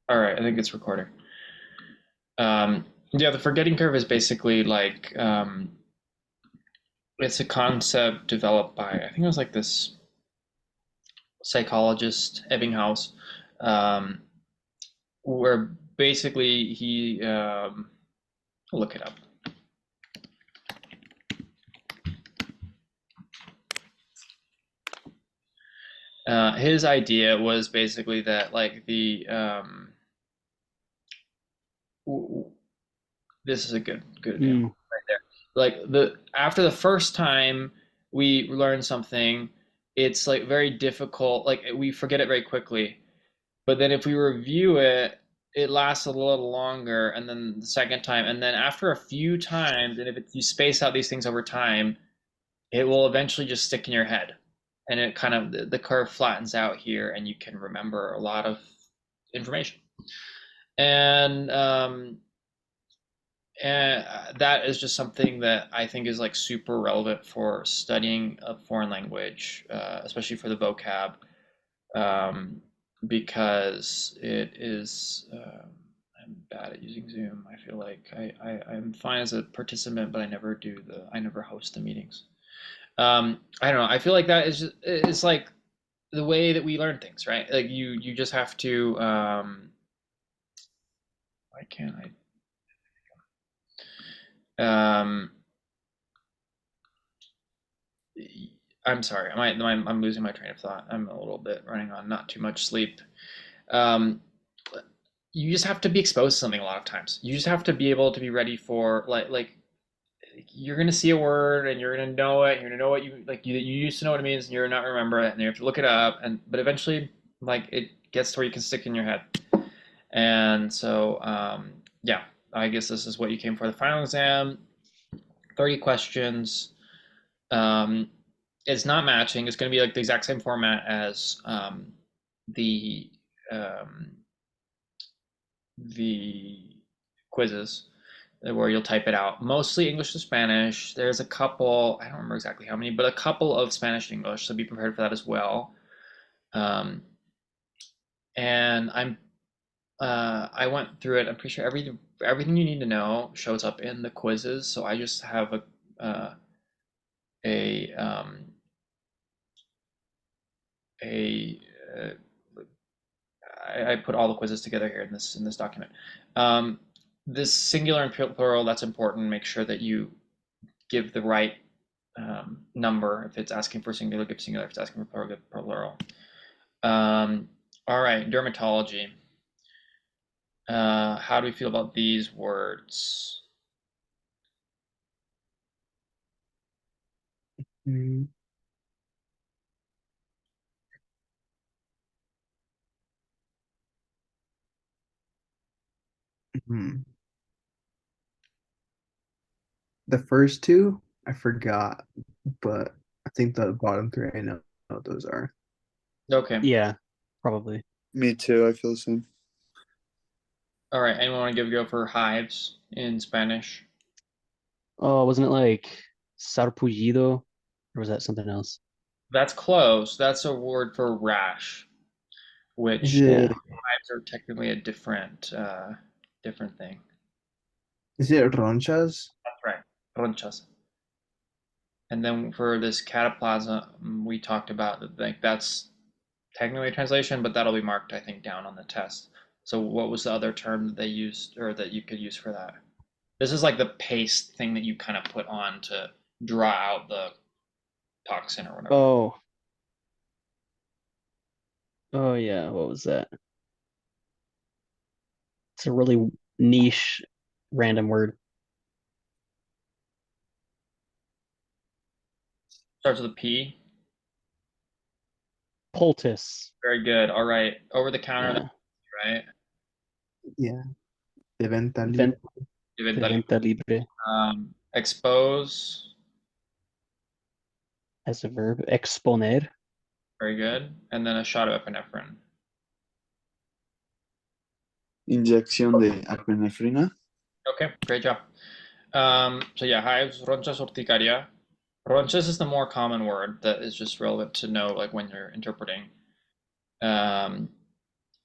All right, I think it's recording. Yeah, the forgetting curve is basically like it's a concept developed by I think it was like this psychologist Ebbinghaus, um, where basically he I'll look it up. His idea was basically that like this is a good example Mm. right there. Like the after the first time we learn something, it's like very difficult. Like we forget it very quickly. But then if we review it, it lasts a little longer. And then the second time, and then after a few times, and if you space out these things over time, it will eventually just stick in your head. And it kind of the curve flattens out here, and you can remember a lot of information. And that is just something that I think is like super relevant for studying a foreign language, especially for the vocab, um, because it is. I'm bad at using Zoom. I feel like I'm fine as a participant, but I never host the meetings. I don't know. I feel like that is just, it's like the way that we learn things, right? Like you just have to. Why can't I? I'm sorry. I'm losing my train of thought. I'm a little bit running on not too much sleep. Um, you just have to be exposed to something a lot of times. You just have to be able to be ready for like you're gonna see a word and you're gonna know it. You're gonna know what you like. You used to know what it means, and you're not remember it, and you have to look it up. And but eventually, like it gets to where you can stick in your head. And so, yeah, I guess this is what you came for the final exam. 30 questions. Um, it's not matching. It's going to be like the exact same format as the um, the quizzes, where you'll type it out. Mostly English to Spanish. There's a couple. I don't remember exactly how many, but a couple of Spanish to English. So be prepared for that as well. Um, and I went through it. I'm pretty sure everything you need to know shows up in the quizzes. So I just have a a uh, I put all the quizzes together here in this document. Um, this singular and plural, that's important. Make sure that you give the right number. If it's asking for singular, give singular. If it's asking for plural, give plural. Um, all right, dermatology. How do we feel about these words? Mm. Mhm. The first two, I forgot, but I think the bottom three I know what those are. Okay. Yeah, probably. Me too. I feel the same. All right. Anyone want to give a go for hives in Spanish? Oh, wasn't it like sarpullido, or was that something else? That's close. That's a word for rash, Is which it Yeah. hives are technically a different thing. is it ronchas? That's right. Ronchas. And then for this cataplasm, we talked about that, like that's technically a translation, but that'll be marked, I think, down on the test. So what was the other term that they used or that you could use for that? This is like the paste thing that you kind of put on to draw out the toxin or whatever. Oh, oh yeah. What was that? It's a really niche, random word. Starts with a P. Poultice. Very good. All right. Over the counter, Yeah. right? Yeah. De venta libre. Vent de venta libre Expose. as a verb. Exponer. Very good. And then a shot of epinephrine. Inyección de epinefrina. Okay, great job. So yeah, hives, ronchas, urticaria. Ronchas is the more common word that is just relevant to know like when you're interpreting. Um,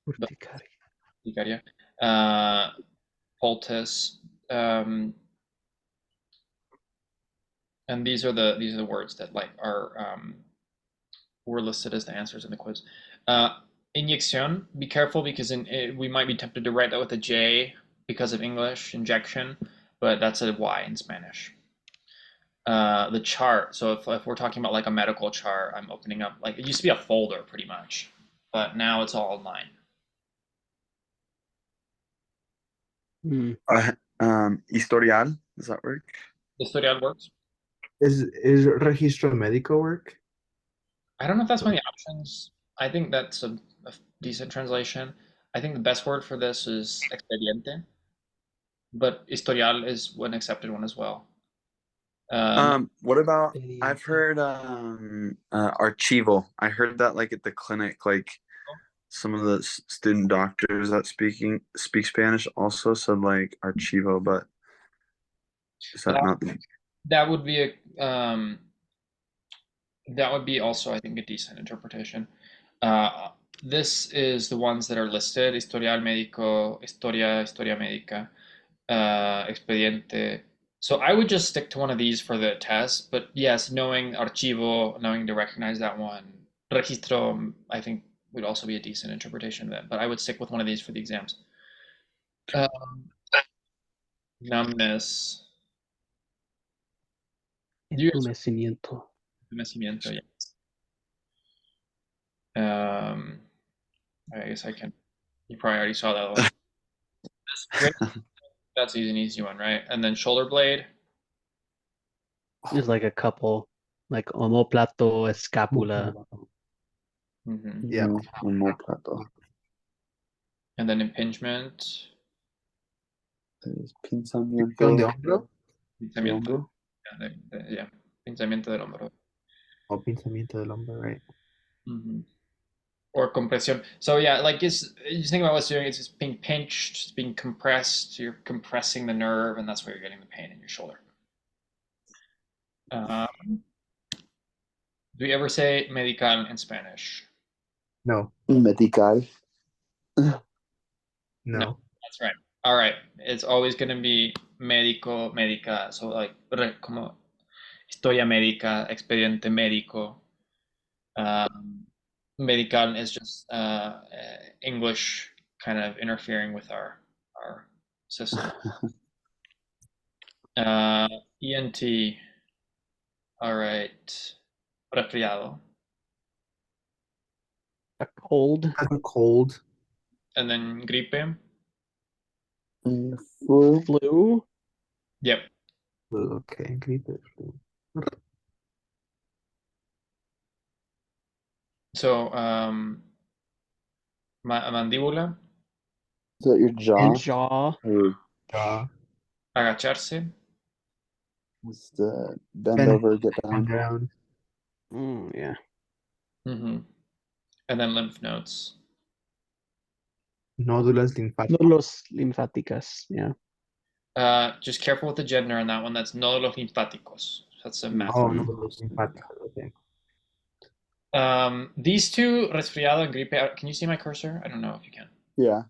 but Urticaria. Vicaria, poultice, and these are the words that like are were listed as the answers in the quiz. Inyección, be careful because we might be tempted to write that with a J because of English, injection, but that's a Y in Spanish. The chart, so if we're talking about like a medical chart, I'm opening up, like it used to be a folder pretty much, but now it's all online. Historial, does that work? Historial works. Is registro médico work? I don't know if that's one of the options. I think that's a decent translation. I think the best word for this is expediente, but historial is an accepted one as well. What about, I've heard archivo. I heard that like at the clinic, like some of the student doctors that speak Spanish also said like archivo, but is that not the that would be that would be also, I think, a decent interpretation. This is the ones that are listed: historial médico, historia médica, expediente. So I would just stick to one of these for the test. But yes, knowing archivo, knowing to recognize that one, registro, I think would also be a decent interpretation of that. But I would stick with one of these for the exams. Numbness. Entumecimiento. Entumecimiento, yeah. I guess I can. You probably already saw that one. That's an easy one, right? And then shoulder blade. There's like a couple, like omoplato, escapula. Yeah. Omoplato. And then impingement. Pinzamiento de hombro? Pinzamiento. Yeah, pinzamiento del hombro. Oh, pinzamiento del hombro, right? Or compression. So yeah, like you think about what's doing, it's just being pinched, it's being compressed. You're compressing the nerve, and that's where you're getting the pain in your shoulder. Do we ever say medical in Spanish? No. Medical. No, That's right. All right. It's always going to be médico, médica. So like como historia médica, expediente médico. Medical is just English kind of interfering with our system. ENT. All right. Resfriado. A cold. A cold. And then gripe. Flu. Yep. Okay, gripe. So, mandíbula. Is that your jaw? And jaw. Jaw. Agacharse. It's the bend over, get down. Yeah. And then lymph nodes. Nódulas linfáticas. Nódulos linfáticas. Yeah. Just careful with the gender on that one. That's nódulos linfáticos. That's a math. Oh, nódulos linfáticos. Okay. These two, resfriado and gripe. Can you see my cursor? I don't know if you can. Yeah.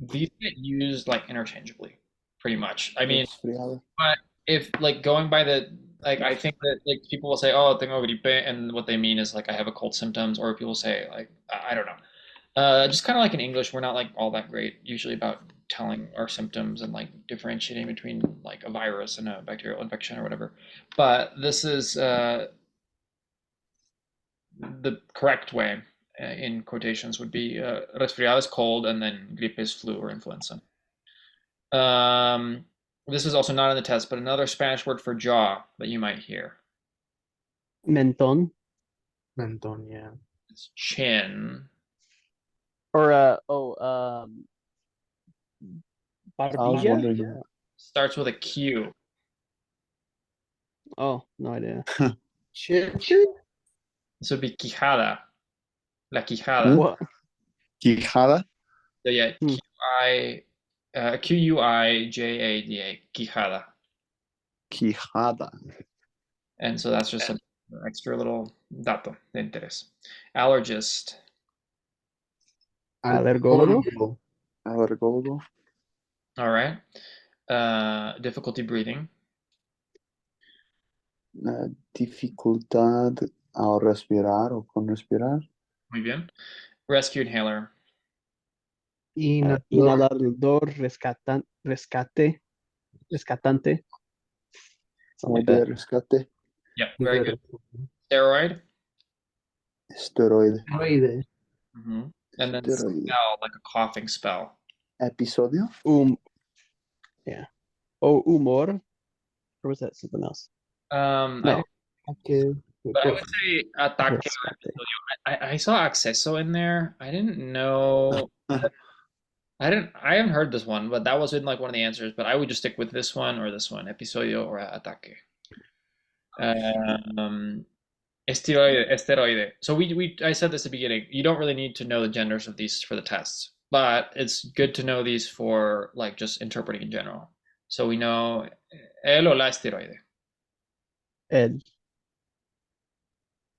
These get used like interchangeably, pretty much. I mean, Resfriado. but if like going by the like, I think that like people will say, "Oh, tengo gripe," and what they mean is like I have a cold symptoms, or people say like I don't know. Just kind of like in English, we're not like all that great usually about telling our symptoms and like differentiating between like a virus and a bacterial infection or whatever. But this is the correct way in quotations would be resfriado is cold, and then gripe is flu or influenza. This is also not in the test, but another Spanish word for jaw that you might hear. Mentón. Mentón, yeah. It's chin. Or I was barbilla. wondering that. Starts with a Q. Oh, no idea. Chin? This would be quijada. La quijada. What? Quijada? So yeah, Q-U-I-J-A-D-A, quijada. Quijada. And so that's just an extra little dato de interés. Allergist. Alergólogo. Alergólogo. All right. Difficulty breathing. Dificultad al respirar o con respirar. Muy bien. Rescue inhaler. Inhalador, rescatante. Something like De that. rescate. Yep, very good. Steroid. Esteroide. Steroide. And then Steroide. spell, like a coughing spell. Episodio. Yeah. Oh, humor. Or was that something else? No. But I would say ataque. Rescate. I saw acceso in there. I didn't know. I haven't heard this one, but that was in like one of the answers. But I would just stick with this one or this one, episodio or ataque. Esteroide. So I said this at the beginning. You don't really need to know the genders of these for the tests, but it's good to know these for like just interpreting in general. So we know el o la esteroide. El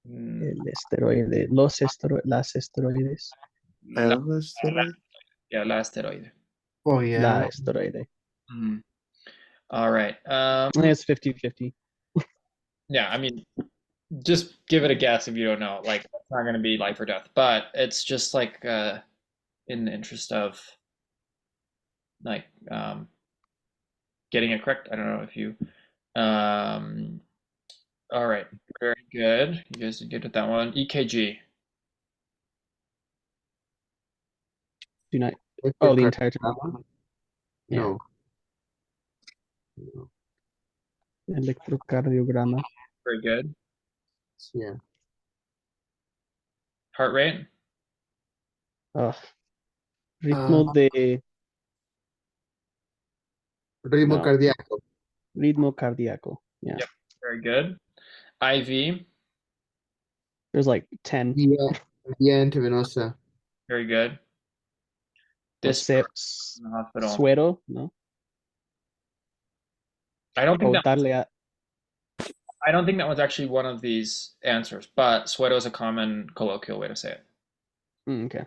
Mm, esteroide. Las esteroides. El esteroide. yeah, la esteroide. Oh yeah. La esteroide. All right. It's 50-50. Yeah, I mean, just give it a guess if you don't know. Like, it's not going to be life or death, but it's just like in the interest of like getting it correct. I don't know if you. All right, very good. You guys did good with that one. EKG. Do not. Oh, the entire time. No. Electrocardiograma. Very good. Yeah. Heart rate. Ritmo de. Ritmo No. cardíaco. Ritmo cardíaco. Yeah. Yep. Very good. IV. There's like 10. Vía intravenosa. Very good. This in the hospital. Suero, no? I don't think Oh, darle I don't think that was actually one of these answers, but suero is a common colloquial way to say it. okay.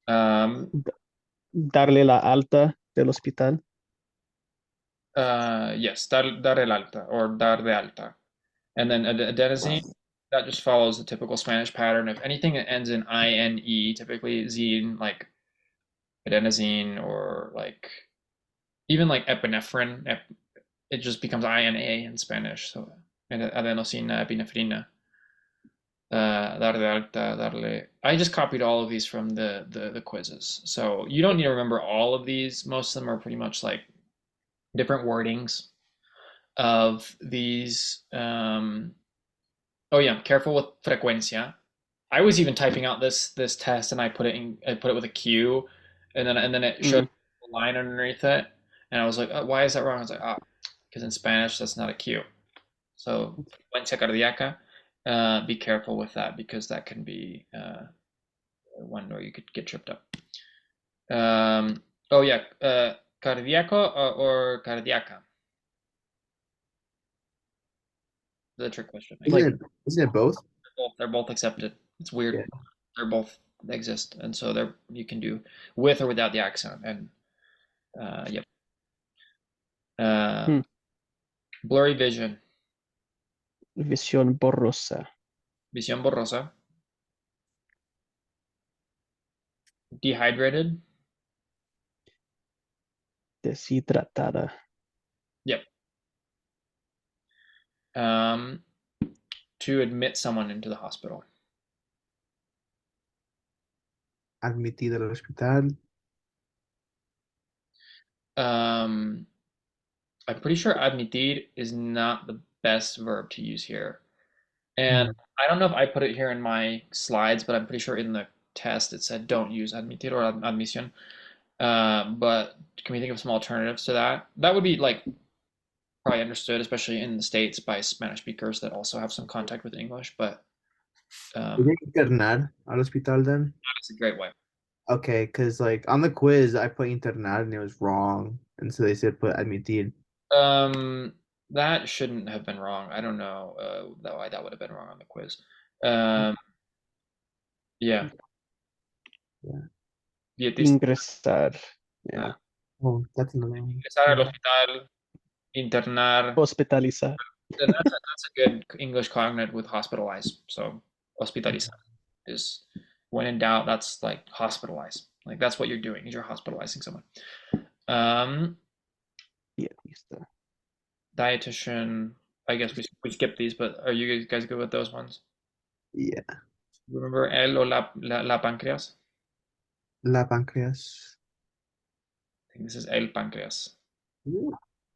Darle la alta del hospital. Yes, dar el alta or dar de alta. And then adenosine, that just follows the typical Spanish pattern. If anything that ends in INE, typically zine, like adenosine or like even like epinephrine, it just becomes INA in Spanish. So adenosina, epinephrina. Dar de alta, darle. I just copied all of these from the quizzes. So you don't need to remember all of these. Most of them are pretty much like different wordings of these. Oh yeah, careful with frecuencia. I was even typing out this test and I put it with a Q, and then it showed a line underneath it, and I was like, oh, why is that wrong? I was like, because in Spanish that's not a Q. So frecuencia cardíaca, be careful with that because that can be one where you could get tripped up. Oh yeah, cardíaco or cardiaca. The trick question. Isn't it both? They're both accepted. It's weird. Yeah. They're both exist, and so you can do with or without the accent. And yep. Blurry vision. Visión borrosa. Visión borrosa. Dehydrated. Deshidratada. Yep. To admit someone into the hospital. Admitido al hospital. I'm pretty sure admitir is not the best verb to use here. And I don't know if I put it here in my slides, but I'm pretty sure in the test it said don't use admitir or admisión. But can we think of some alternatives to that? That would be like probably understood, especially in the States, by Spanish speakers that also have some contact with English. But internar al hospital then? that's a great way. Okay, because like on the quiz I put internar and it was wrong, and so they said put admitir. That shouldn't have been wrong. I don't know why that would have been wrong on the quiz. Yeah. Dietista. Ingresar. Yeah. Oh, that's another one. Ingresar al hospital. Internar. Hospitalizar. Then that's a good English cognate with hospitalize. So hospitalizar is when in doubt, that's like hospitalize. Like that's what you're doing, is you're hospitalizing someone. Dietista. Dietitian. I guess we skipped these, but are you guys good with those ones? Yeah. Remember el or la páncreas? La páncreas. I think this is el páncreas.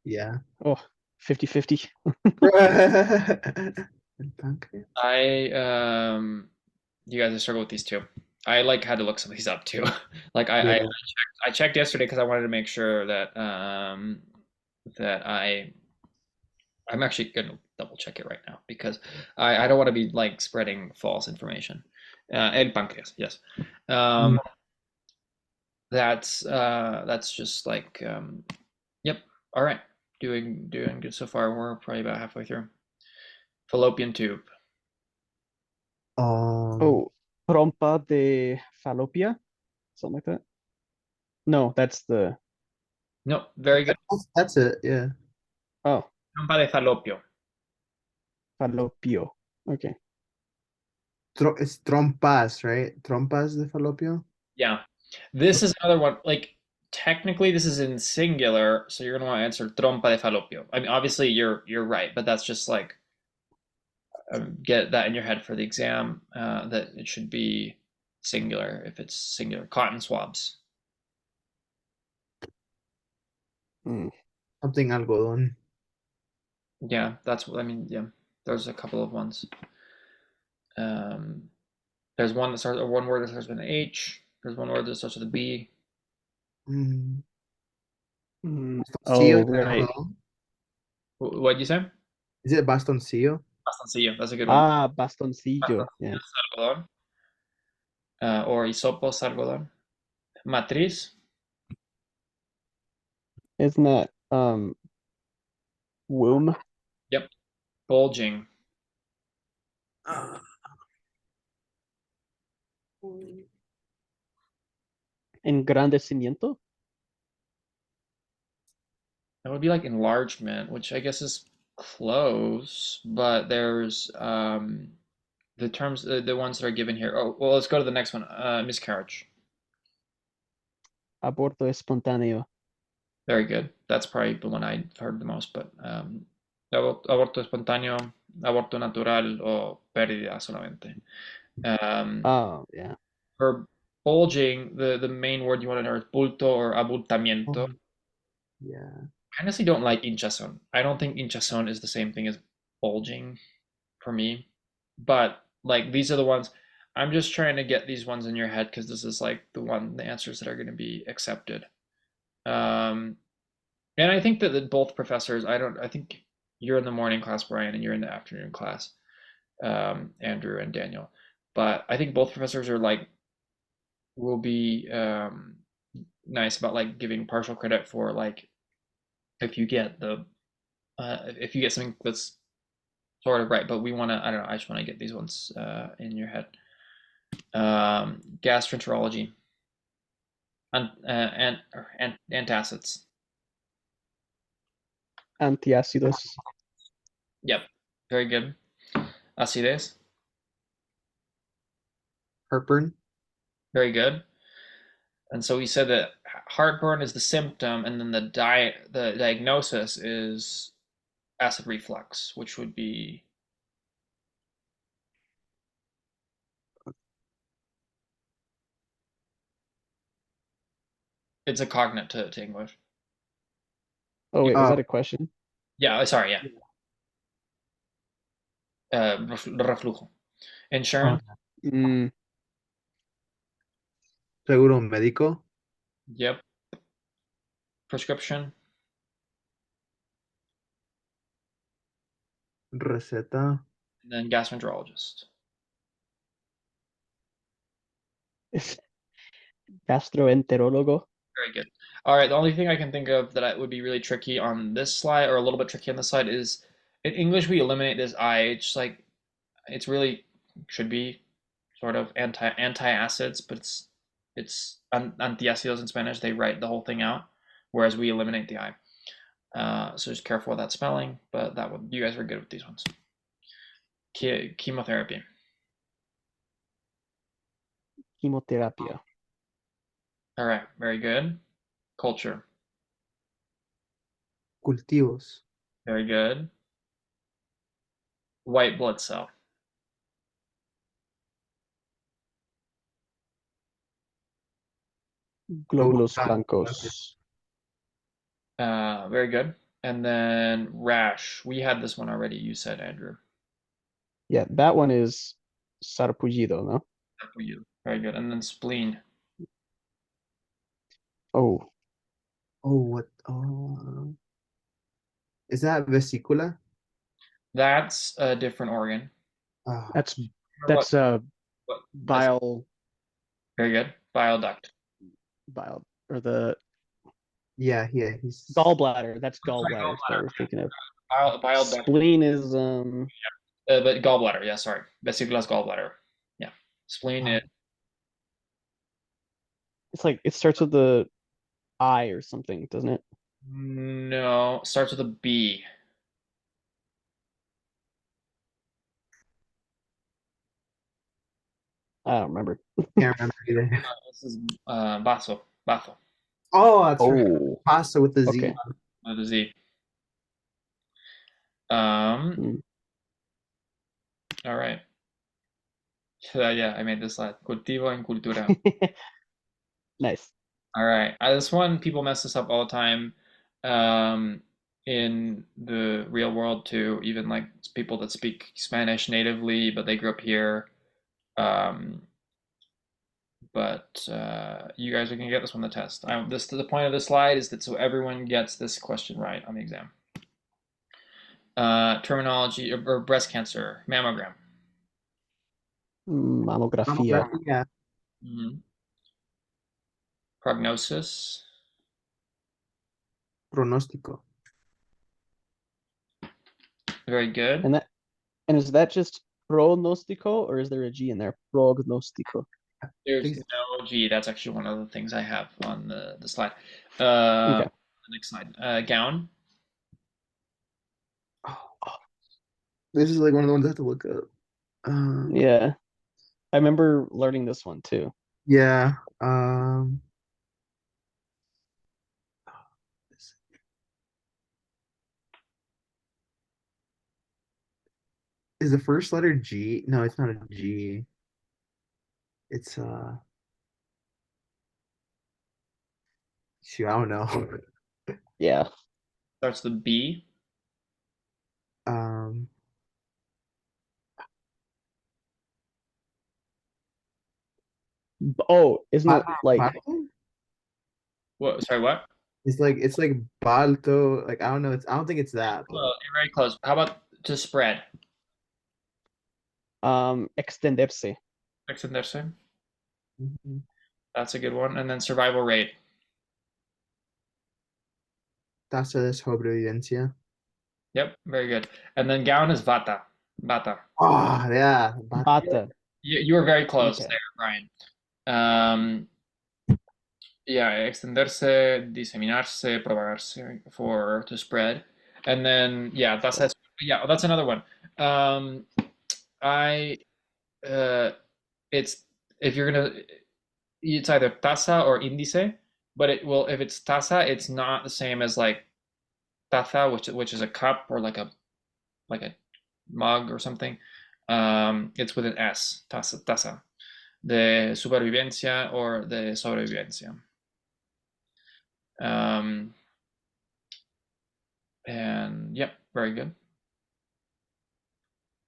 Yeah. Oh, 50-50. El páncreas. You guys are struggle with these two. I like had to look some of these up too. Like Yeah. I checked yesterday because I wanted to make sure that that I'm actually gonna double check it right now because I don't want to be like spreading false information. El páncreas, yes. That's just like yep. All right, doing good so far. We're probably about halfway through. Fallopian tube. Oh, trompa de falopia? Something like that? No, that's the. No, very good. That's it. Yeah. Oh, Trompa de falopio. falopio. Okay. It's trompas, right? Trompas de falopio. Yeah, this is another one. Like technically, this is in singular, so you're gonna want to answer trompa de falopio. I mean, obviously you're right, but that's just like get that in your head for the exam. That it should be singular if it's singular. Cotton swabs. Something algodón. Yeah, that's what I mean. Yeah, there's a couple of ones. There's one that starts one word that starts with an H. There's one word that starts with a B. Mm. Oh, Bastoncillo de right. algodón. What'd you say? Is it bastoncillo? Bastoncillo. That's a good one. Ah, bastoncillo. Yeah. Algodón. Or hisopos algodón. Matriz. Isn't that womb? Yep. Bulging. Engrandecimiento? That would be like enlargement, which I guess is close, but there's the terms, the ones that are given here. Oh, well, let's go to the next one. Miscarriage. Aborto espontáneo. Very good. That's probably the one I heard the most, but aborto espontáneo, aborto natural, o pérdida solamente. Oh, yeah. For bulging, the main word you want to know is bulto or abultamiento. Yeah. I honestly don't like hinchazón. I don't think hinchazón is the same thing as bulging for me. But like these are the ones I'm just trying to get these ones in your head because this is like the answers that are going to be accepted. And I think that both professors, I think you're in the morning class, Brian, and you're in the afternoon class, Andrew and Daniel. But I think both professors are like will be nice about like giving partial credit for like if you get something that's sort of right, but we want to, I don't know, I just want to get these ones in your head. Gastroenterology. Antacids. Antiácidos. Yep, very good. Acidez. Heartburn. Very good. And so we said that heartburn is the symptom, and then the diagnosis is acid reflux, which would be it's a cognate to English. Oh, wait, was that a question? Yeah, sorry, yeah. Reflujo. Insurance. Seguro médico. Yep. Prescription. Receta. And then gastroenterologist. Gastroenterólogo. Very good. All right, the only thing I can think of that would be really tricky on this slide, or a little bit tricky on this slide, is in English we eliminate this I. It's like it's really should be sort of antacids, but It's antiácidos in Spanish. They write the whole thing out, whereas we eliminate the I. So just careful with that spelling, but that would you guys were good with these ones. Chemotherapy. Quimioterapia. All right, very good. Culture. Cultivos. Very good. White blood cell. Glóbulos Oh, blancos. Very good. And then rash. We had this one already. You said, Andrew. Yeah, that one is sarpullido, no? For you. Very good. And then spleen. Oh, Oh, what? Oh, is that vesicula? That's a different organ. Oh, that's What- that's what- bile Very good. Bile duct. bile or the yeah, he's gallbladder. That's gallbladder that we're thinking of. Bile duct. Spleen is But gallbladder. Yeah, sorry. Vesicula's gallbladder. Yeah. Spleen is it's like it starts with the I or something, doesn't it? no. Starts with a B. I don't remember. can't remember either. This is bazo. Bazo. Oh, that's right. Oh, Pasta with the Z. okay. With a Z. Hmm. All right. Yeah, I made this slide. Cultivo and cultura. Nice. All right. This one, people mess this up all the time. In the real world too, even like people that speak Spanish natively, but they grew up here. But you guys are gonna get this one on the test. The point of this slide is that so everyone gets this question right on the exam. Terminology or breast cancer, mammogram. Mamografía. Yeah. Mhm. Prognosis. Pronóstico. Very good. And is that just pronóstico or is there a G in there? Prognostico. There's Please. no G. That's actually one of the things I have on the slide. Okay. The next slide. Gown. Oh, this is like one of the ones I have to look up. Yeah. I remember learning this one too. Yeah. Is the first letter G? No, it's not a G. It's shoot, I don't know. Yeah. Starts with B. Um, Oh, isn't it like Balto? What? Sorry, what? It's like Balto. Like I don't know. I don't think it's that. But Well, you're very close. How about to spread? extenderse? Extenderse. Mhm. That's a good one. And then survival rate. Tasa de sobrevivencia. Yep, very good. And then gown is vata. Vata. Oh yeah. Bata. You were very close Okay. there, Brian. Yeah, extenderse, diseminarse, propagarse for to spread. And then yeah, that's another one. I it's if you're gonna it's either tasa or índice, but it will if it's tasa, it's not the same as like taza, which is a cup or like a mug or something. It's with an S, taza, de supervivencia or de sobrevivencia. And yep, very good.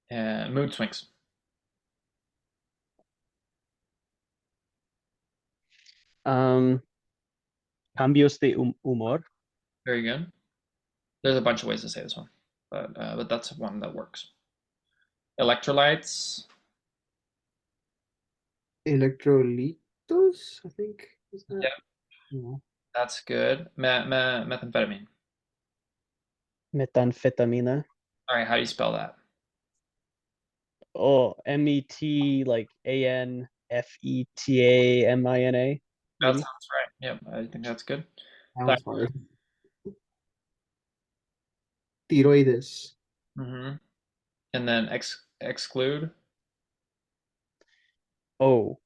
And mood swings. Cambios de humor. Very good. There's a bunch of ways to say this one, but that's one that works. Electrolytes. Electrolitos, I think. Is that? Yeah. No. That's good. Methamphetamine. Metanfetamina. All right, how do you spell that? Oh, MET like AN Fetamina, That maybe. sounds right. Yep, I think that's good. That was hard. Tiroides. Mm-hmm. And then exclude. Oh,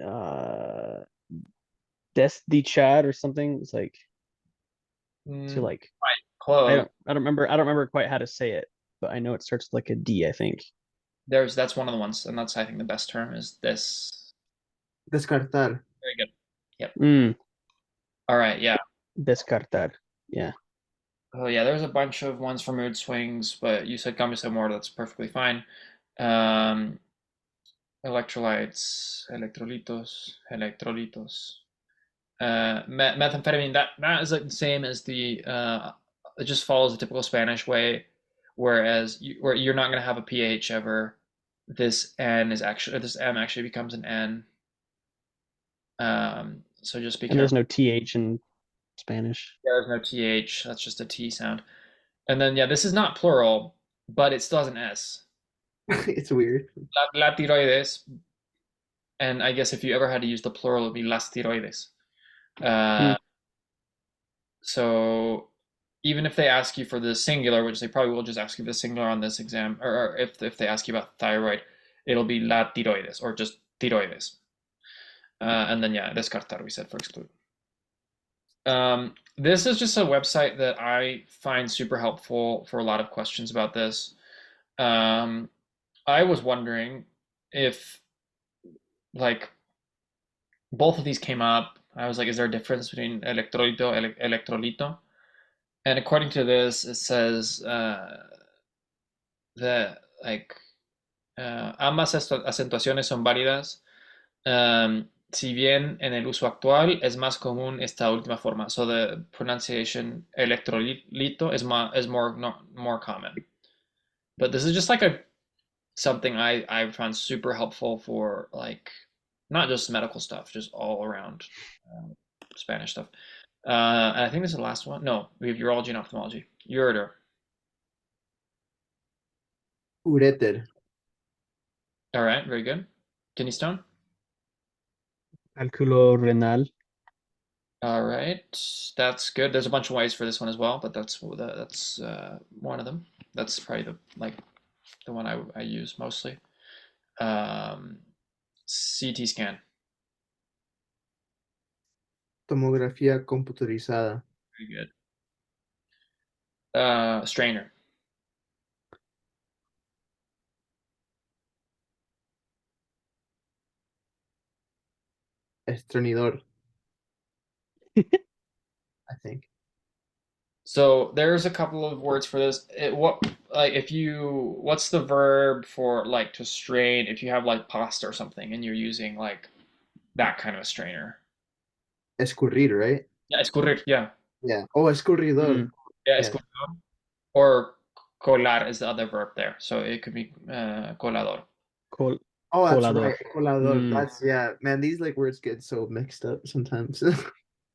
uh, desdichar or something. It's like to Mm, like right, close. I don't remember quite how to say it, but I know it starts with like a D, I think. That's one of the ones, and that's I think the best term is this. Descartar. Very good. Yep. Mm, All right. Yeah. descartar. Yeah. Oh yeah. There's a bunch of ones for mood swings, but you said cambio de humor. That's perfectly fine. Um, electrolytes, electrolitos. Methamphetamine. That is like the same as the. It just follows the typical Spanish way, whereas where you're not going to have a pH ever. This N is actually, or this M actually becomes an N. So just be And there's careful. no TH in Spanish. There's no TH. That's just a T sound. And then yeah, this is not plural, but it still has an S. It's weird. La tiroides. And I guess if you ever had to use the plural, it would be las tiroides. Mm. Uh, so even if they ask you for the singular, which they probably will just ask you for the singular on this exam, or if they ask you about thyroid, it'll be la tiroides or just tiroides. And then yeah, descartar we said for exclude. This is just a website that I find super helpful for a lot of questions about this. Um, I was wondering if like both of these came up. I was like, is there a difference between electrolito and electrolito? And according to this, it says that like ambas acentuaciones son válidas. Si bien en el uso actual es más común esta última forma. So the pronunciation electrolito is more more common. But this is just like a something I found super helpful for like not just medical stuff, just all around Spanish stuff. And I think this is the last one. No, we have urology and ophthalmology. Ureter. Ureter. All right, very good. Kidney stone. Cálculo renal. All right, that's good. There's a bunch of ways for this one as well, but that's one of them. That's probably the one I use mostly. CT scan. Tomografía computarizada. Very good. Strainer. Estrenidor. I think. So there's a couple of words for this. What like if you what's the verb for like to strain if you have like pasta or something and you're using like that kind of a strainer? Escurrir, right? Yeah, escurrir. Yeah, Yeah. Oh, escurridor. Mm. yeah, Yeah. escurridor. Or colar is the other verb there, so it could be colador. Col Oh, that's colador. right. Colador. Mm. That's yeah, man. These like words get so mixed up sometimes.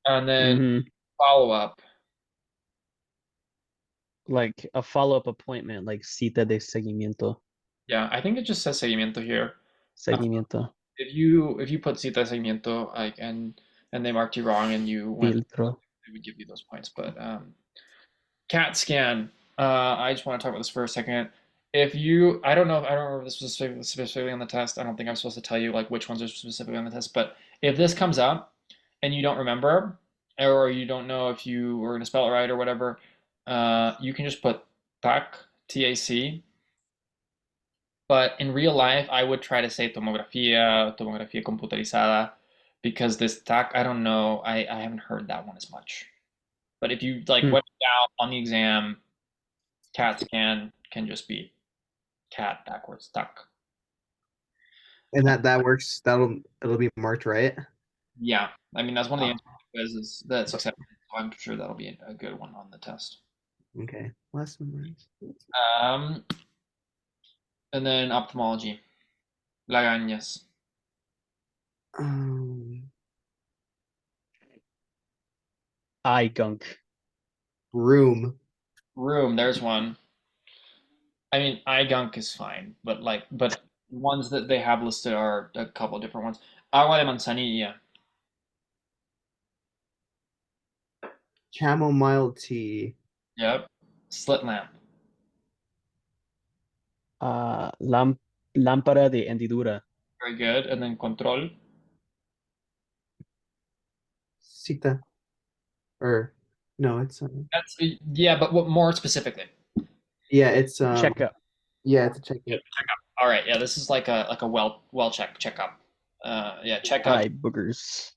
And then Hmm. follow up. Like a follow-up appointment, like cita de seguimiento. Yeah, I think it just says seguimiento here. Seguimiento. If you put cita de seguimiento like and they marked you wrong and you went, Filtro. they would give you those points. But CAT scan. I just want to talk about this for a second. If you, I don't know, I don't remember this specifically on the test. I don't think I'm supposed to tell you like which ones are specifically on the test. But if this comes up and you don't remember, or you don't know if you were going to spell it right or whatever, you can just put TAC, TAC. But in real life, I would try to say tomografía computarizada, because this TAC, I don't know, I haven't heard that one as much. But if you like Hmm. went out on the exam, CAT scan can just be cat backwards, duck. And that works. It'll be marked right. Yeah, I mean that's one of the Ah, answers quizzes that's accepted. So I'm sure that'll be a good one on the test. okay. Last memorize. Um, and then ophthalmology, lagañas. Um, Eye gunk. room. Room, there's one. I mean, iGunk is fine, but ones that they have listed are a couple of different ones. Agua de manzanilla. Chamomile tea. Yep. Slit lamp. Lámpara de hendidura. Very good. And then control. Cita. Or no, it's That's yeah, but what more specifically? yeah, it's Checkup. yeah, it's a checkup. All right, yeah, this is like a well checkup. Yeah, checkup. Eye boogers.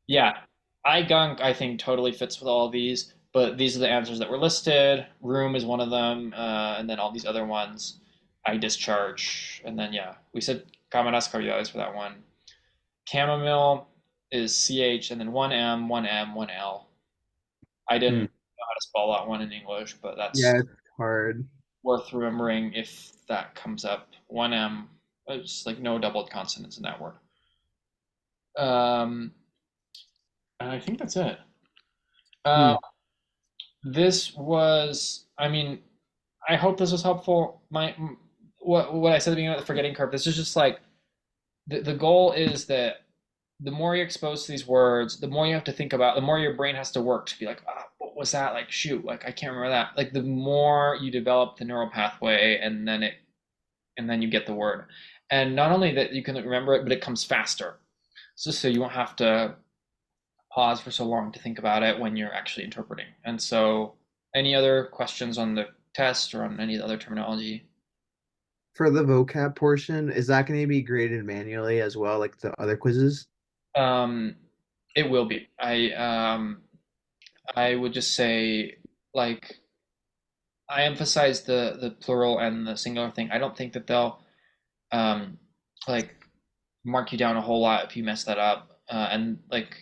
Yeah, iGunk I think totally fits with all of these, but these are the answers that were listed. Room is one of them, and then all these other ones. I discharge, and then yeah, we said cámaras cavidades for that one. Chamomile is CH, and then one M, one M, one L. I didn't know how to spell that one in English, but that's Yeah, it's hard. worth remembering if that comes up. One M, it's like no doubled consonants in that word. And I think that's it. This was, I mean, I hope this was helpful. What I said at the beginning of the forgetting curve. This is just like the goal is that the more you're exposed to these words, the more you have to think about, the more your brain has to work to be like, ah, what was that? Like, shoot, like I can't remember that. Like the more you develop the neural pathway, and then you get the word. And not only that you can remember it, but it comes faster. So you won't have to pause for so long to think about it when you're actually interpreting. And so, any other questions on the test or on any other terminology? For the vocab portion, is that going to be graded manually as well, like the other quizzes? Um, it will be. I would just say like I emphasize the plural and the singular thing. I don't think that they'll um, like mark you down a whole lot if you mess that up, and like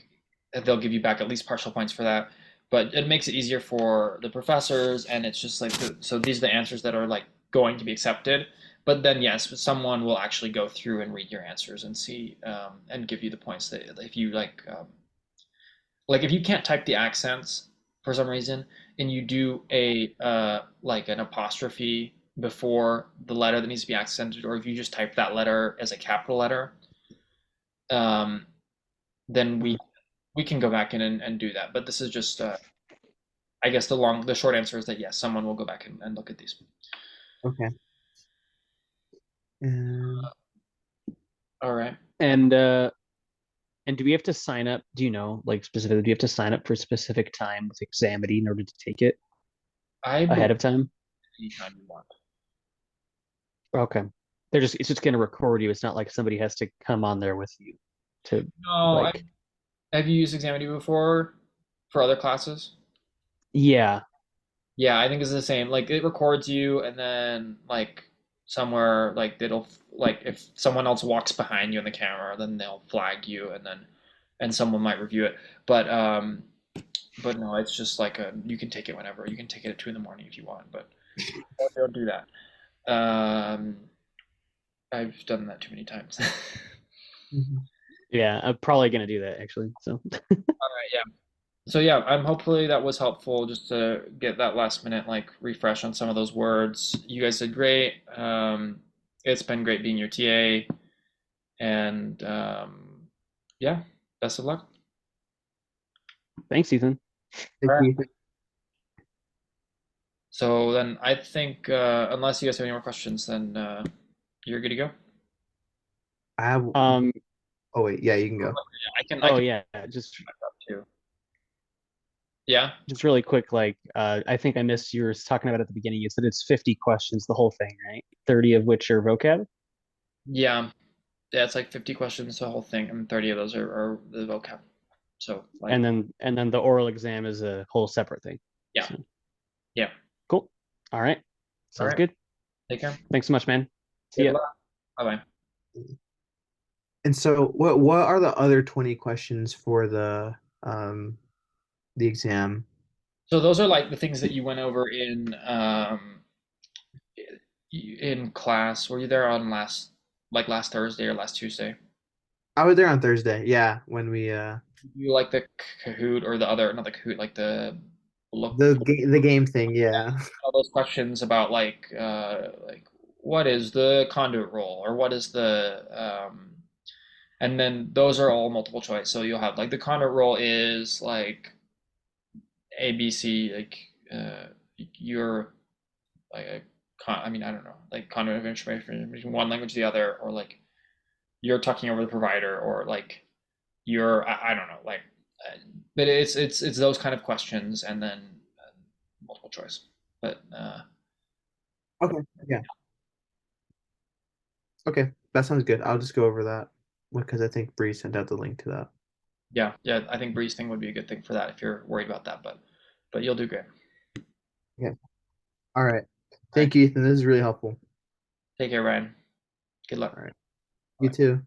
they'll give you back at least partial points for that. But it makes it easier for the professors, and it's just like so these are the answers that are like going to be accepted. But then yes, someone will actually go through and read your answers and see and give you the points that if you like if you can't type the accents for some reason and you do a like an apostrophe before the letter that needs to be accented, or if you just type that letter as a capital letter, um, then we can go back in and do that. But this is just I guess the short answer is that yes, someone will go back and look at these. Okay. And All right. And do we have to sign up? Do you know, like specifically, do you have to sign up for a specific time with Examity in order to take it I ahead of time? anytime you want. Okay. It's just gonna record you. It's not like somebody has to come on there with you to No, like have you used Examity before for other classes? yeah. Yeah, I think it's the same. Like it records you, and then like somewhere like it'll like if someone else walks behind you in the camera, then they'll flag you, and then and someone might review it. But no, it's just like a you can take it whenever. You can take it at 2 in the morning if you want, but don't do that. Um, I've done that too many times. Yeah, I'm probably gonna do that actually. So All right, yeah. So yeah, I'm hopefully that was helpful just to get that last minute like refresh on some of those words. You guys did great. It's been great being your TA, and yeah, best of luck. thanks, Ethan. thank you. So then I think unless you guys have any more questions, then you're good to go. I have. Oh wait, yeah, you can go. Yeah, Oh I can yeah, just too. Yeah. just really quick, like I think I missed you were talking about at the beginning. You said it's 50 questions, the whole thing, right? 30 of which are vocab. Yeah. Yeah, it's like 50 questions, the whole thing, and 30 of those are the vocab. So like And then the oral exam is a whole separate thing. yeah. So, Yeah. cool. All right. Sounds right. good. Take care. Thanks so much, man. See Good ya. luck. Bye-bye. And so, what are the other 20 questions for the exam? So those are like the things that you went over in class. Were you there on last Thursday or last Tuesday? I was there on Thursday. Yeah, when we You like the Kahoot or the other, not the Kahoot, like the look The game thing, yeah. all those questions about like what is the conduit role or what is the and then those are all multiple choice. So you'll have like the conduit role is like ABC, like you're like I mean, I don't know, like conduit of information from one language to the other, or like you're talking over the provider, or like you're I don't know, like but it's those kind of questions, and then multiple choice. But Okay, yeah. Okay, that sounds good. I'll just go over that because I think Bree sent out the link to that. yeah, I think Breeze thing would be a good thing for that if you're worried about that. But you'll do great. Okay. All right. All right, Thank you, Ethan. This is really helpful. take care, Ryan. Good luck. All right. You too.